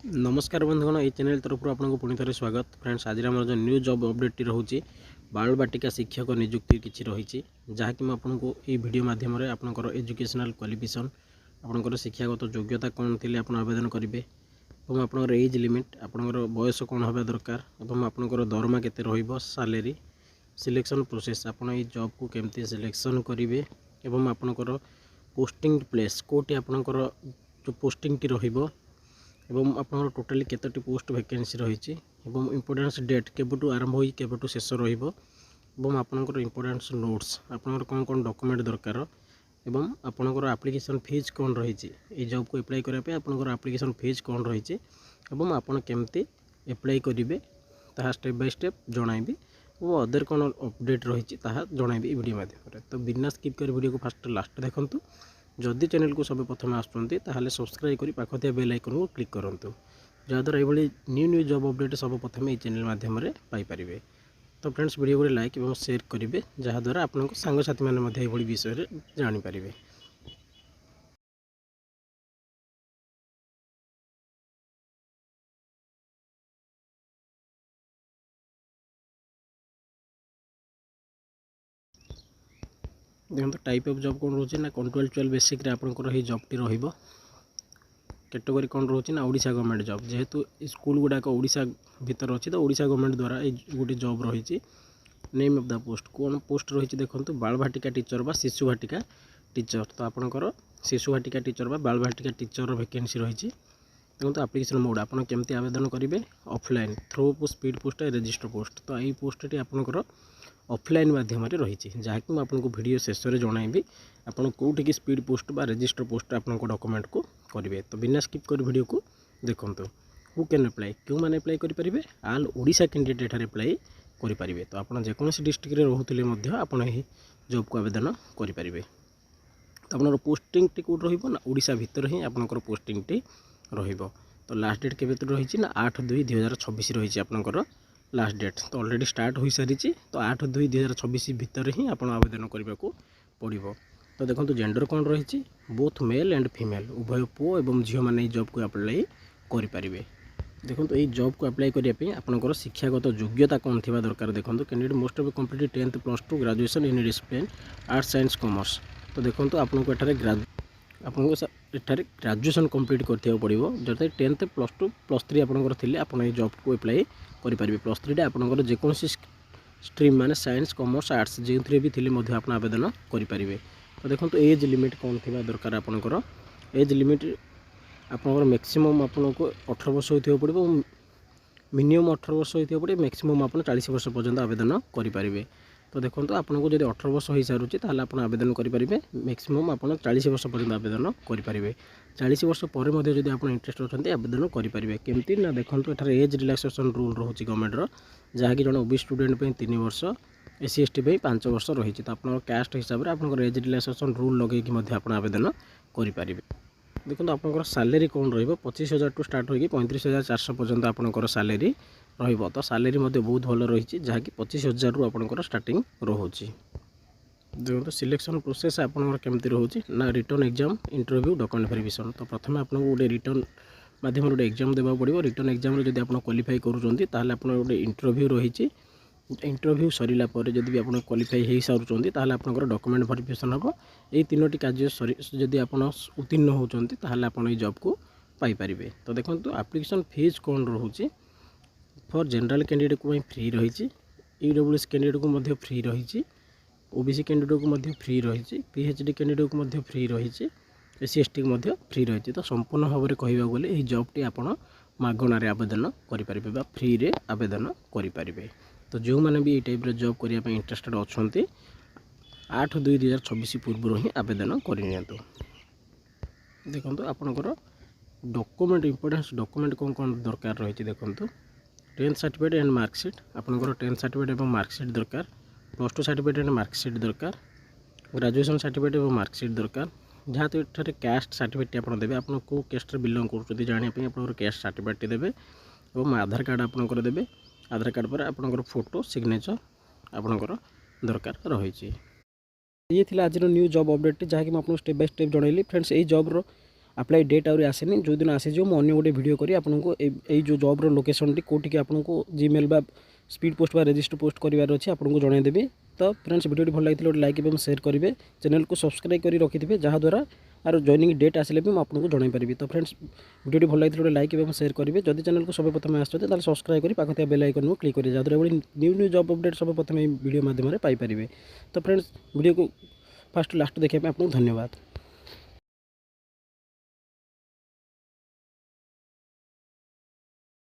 नमस्कार बंधुगण ये चैनल तरफ आपको पुणी थे स्वागत फ्रेंड्स। आज आम जो न्यू जॉब अपडेट रोचे बालबाटिका शिक्षक नियुक्ति किसी रही जहाँकि आपको ये वीडियो मध्यम आपंकर एजुकेशनल क्वालिफिकेशन आपंकर शिक्षागत योग्यता कौन थी आप आवेदन करेंगे और आपंकर एज लिमिट आपंकर बयस कौन होगा दरकार और आपंकर दरमा केते रहिबो सैलरी सिलेक्शन प्रोसेस आप जॉब को केमती सिलेक्शन करेंगे और आपंकर पोस्टिंग प्लेस कोटी आपंकर जो पोस्टिंग टी रहिबो एवं आपनकर टोटाली केतोटी पोस्ट वैकेंसी रही इम्पोर्टेंस डेट केबुटू आरंभ होई केबुटू शेष रहिबो एवं आपनकर इम्पोर्टेंस नोट्स आपनकर कौन कौन डॉक्यूमेंट दरकार एवं आपनकर एप्लिकेशन फीस कौन रही ये जॉब को अप्लाई करने आपनकर एप्लिकेशन फीस कौन रही एवं आपन केमती अप्लाई करेंगे ताहा स्टेप बाय स्टेप जणाइबी और अदर कौन अपडेट रही जणाइबी वीडियो माध्यम। तो बिना स्किप कर वीडियो को फास्ट लास्ट देखूँ। जदि चैनल को सब प्रथम आसुँच सब्सक्राइब कर पाखथिया बेल आइकन को क्लिक करूँ जहाँद्वारा ये न्यू न्यू जॉब अपडेट सब प्रथम ये चैनल माध्यम पाइपर। तो फ्रेंड्स वीडियो को लाइक और शेयर करेंगे जहाँद्वारा आपन सांगसाथी मैंने विषय जानीपर। देखो टाइप ऑफ जॉब कौन रोचे ना कंट्रोल 12 बेसिक आपंकर ये जॉब टी रहिबो कैटेगरी कौन रोचे ना ओडिशा गवर्नमेंट जॉब जेहेतु स्कूल गुड़ाक ओडिशा भितर अच्छी तो ओडिशा गवर्नमेंट द्वारा ये गोटे जॉब रही। नेम ऑफ द पोस्ट कौन पोस्ट रही देखो बाल भाटिका टीचर बा शिशु भाटिका टीचर तो आपंकर शिशु भाटिका टीचर बा बाल भाटिका टीचर वैकेंसी रही। देखो एप्लिकेशन मोड आपन केमती आवेदन करेंगे offline through speed post register post तो यही पोस्ट टी आपंकर ऑफलाइन माध्यम रही जहाँकि मुझे आपको वीडियो शेष में जनइबी आपड़ कौटिक स्पीड पोस्ट बा रजिस्टर पोस्ट आपन डॉक्यूमेंट को करेंगे। तो बिना स्किप कर वीडियो को देखूँ हु कैन अप्लाई क्यों मैंने अप्लाई करेंगे आल ओडिशा कैंडिडेट अप्लाई करेंगे। तो आप जेकोसी डिस्ट्रिक्ट रोते आप जॉब को आवेदन करेंगे। तो आप पोस्टिंग टी कौट रहा ओडिशा भितर ही आपंकर पोस्टिंग टी रहिबो। तो लास्ट डेट केबे तो रही ना 8/2/2026 रही आपंकर लास्ट डेट तो ऑलरेडी स्टार्ट हो सारी। तो 8/2/2026 भितर ही आप आवेदन करने को पड़ो। तो देखो जेंडर कौन रही बोथ मेल एंड फीमेल उभय पुओ एवं झील मैंने जॉब को अप्लाई करेंगे। देखो ये जॉब को अप्लाई करने आपंकर शिक्षागत योग्यता कौन थी दरकार देखो candidate most of complete 10th +2 graduation in discipline arts science commerce. तो देखो आपको आपको एठारे ग्रेजुएशन कंप्लीट करते पड़ो जो 10th +2 +3 आपंकर थे आप जॉब को अप्लाई करेंगे। +3 आपंकर जेकोसी स्ट्रीम माने साइंस कॉमर्स आर्ट्स जो भी थे आप आवेदन करेंगे। तो देखो एज लिमिट कौन थी दरकार आपंकर एज लिमिट आपंकर मैक्सिमम आपको 18 वर्ष हो पड़ो मिनिमम 18 वर्ष हो पड़े मैक्सिमम आप 40 वर्ष पर्यंत आवेदन करेंगे। तो देखो आपको जब 18 वर्ष हो सारूँ ताल आप आवेदन करेंगे मैक्सिमम आप 40 वर्ष पर्यंत आवेदन करेंगे। 40 वर्ष पर जब आप इंटरेस्ट अच्छा आवेदन करेंगे केमती ना देखो ये एज रिलैक्सेशन रूल रोचे गवर्नमेंट जहाँकि जन ओबीसी स्टूडेंट 3 वर्ष SC ST 5 वर्ष रही। तो आप कास्ट हिसाब से आप एज रिलैक्सेशन रूल लगे आप आवेदन करेंगे। देखो आपंकर सैलरी कौन रही 25,000 टू स्टार्ट होगी 35,400 पर्यंत आपंकर सैलरी रहिबो। तो सैलरी बहुत भल रही जहाँकि 25,000 रु आपंकर स्टार्टिंग रोचे। देखो सिलेक्शन प्रोसेस आपंकर केमती रोचे ना return exam interview document verification. तो प्रथम आपको गोटे रिटर्न माध्यम गोटे एग्जाम देवा पड़ो रिटर्न एग्जाम जब आप क्वालिफाई करूँ ताल आप गोटे इंटरव्यू रही इंटरव्यू सरला जब भी आप क्वालिफाई हो सारूँ ताल आपंकर डॉक्यूमेंट वेरिफिकेशन हम ये 3टी कार्य जदि आप उत्तीर्ण होती आप जॉब को पाइपर। तो देखो एप्लिकेशन फीस कौन रोचे फॉर जनरल कैंडिडेट को फ्री रही EWS कैंडिडेट को फ्री रही OBC कैंडिडेट को फ्री रही PhD कैंडिडेट को फ्री रही SC ST को फ्री रही। तो संपूर्ण भाव में कहवा गले यह जॉब टी आप मागणार आवेदन करेंगे फ्री रे आवेदन करेंगे। तो जो मैंने भी ये टाइप जॉब करने इंटरेस्टेड अच्छा 8/2/2026 पूर्व ही आवेदन करनी। देखो आपंकर डॉक्यूमेंट इंपोर्टेंस डॉक्यूमेंट कौन कौन दरकार रही देखो 10th सर्टिफिकेट एंड मार्कशीट आपंकर 10th सर्टिफिकेट और मार्कशीट दरकार +2 सर्टिफिकेट एंड मार्कशीट दरकार ग्रेजुएशन सर्टिफिकेट और मार्कशीट दरकार जहाँ तो ये कास्ट सर्टिफिकेट आप देते आप कास्ट बिलंग कर जानापी आप कास्ट सर्टिफिकेट देते और आधार कार्ड आपंकर देते आधार कार्ड पर आपंकर फोटो सिग्नेचर आपंकर दरकार रही। ये थी आज न्यू जॉब अपडेट जहाँकि मैं आपको स्टेप बाय स्टेप जनइली फ्रेंड्स। ये जॉब अप्लाई डेट आउरी आसेनी जो दिन आसीज मु अन्य गोटे वीडियो करी आपको ये जो जॉब्र लोकेशन टी कोटिके आपको जीमेल बा स्पीड पोस्ट बा रजिस्टर पोस्ट करार अच्छे आपको जनईदेवी। तो फ्रेंड्स वीडियो भल लगी गोटे लाइक एवं शेयर करेंगे, चैनल को सब्सक्राइब कर रखिथे जहाँद्वारा आर जॉइनिंग डेट आसिले भी आपको जन पारि। तो फ्रेंड्स वीडियो भल लगी गोटे लाइक एवं शेयर करेंगे, जदि चैनल को सब प्रथम आसते सब्सक्राइब कर पाखा बेल आइकन को क्लिक करेंगे जहाँद्वारा न्यू न्यू जॉब अपडेट सब प्रथम वीडियो माध्यम पाइपर। तो फ्रेंड्स वीडियो को फास्ट लास्ट देखा आपको धन्यवाद।